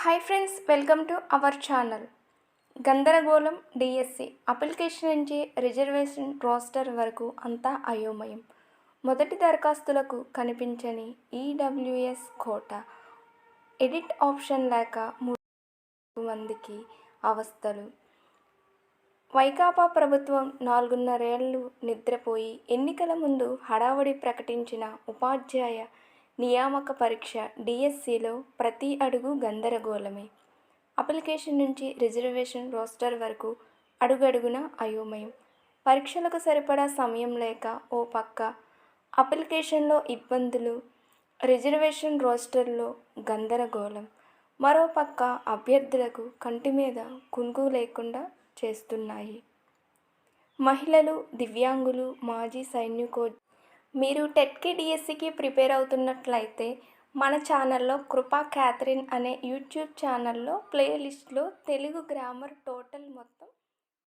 Hi friends, welcome to our channel. గందరగోళం. DSC application నుంచి reservation roster వరకు అంతా అయోమయం. మొదటి దరఖాస్తులకు కనిపించని ఈడబ్ల్యూఎస్ కోటా, ఎడిట్ ఆప్షన్ లేక 3 మందికి అవస్థలు. వైకాపా ప్రభుత్వం 4.5 ఏళ్లు నిద్రపోయి ఎన్నికల ముందు హడావుడి ప్రకటించిన ఉపాధ్యాయ నియామక పరీక్ష డిఎస్సిలో ప్రతి అడుగు గందరగోళమే. అప్లికేషన్ నుంచి రిజర్వేషన్ రోస్టర్ వరకు అడుగడుగునా అయోమయం. పరీక్షలకు సరిపడా సమయం లేక ఓ పక్క అప్లికేషన్లో ఇబ్బందులు, రిజర్వేషన్ రోస్టర్లో గందరగోళం మరో పక్క అభ్యర్థులకు కంటి మీద కునుకు లేకుండా చేస్తున్నాయి. మహిళలు, దివ్యాంగులు, మాజీ సైనికోద్యోగులు. మీరు టెట్కి, డిఎస్సికి ప్రిపేర్ అవుతున్నట్లయితే మన ఛానల్లో కృపా క్యాథరిన్ అనే యూట్యూబ్ ఛానల్లో ప్లేలిస్ట్లో తెలుగు గ్రామర్ టోటల్ మొత్తం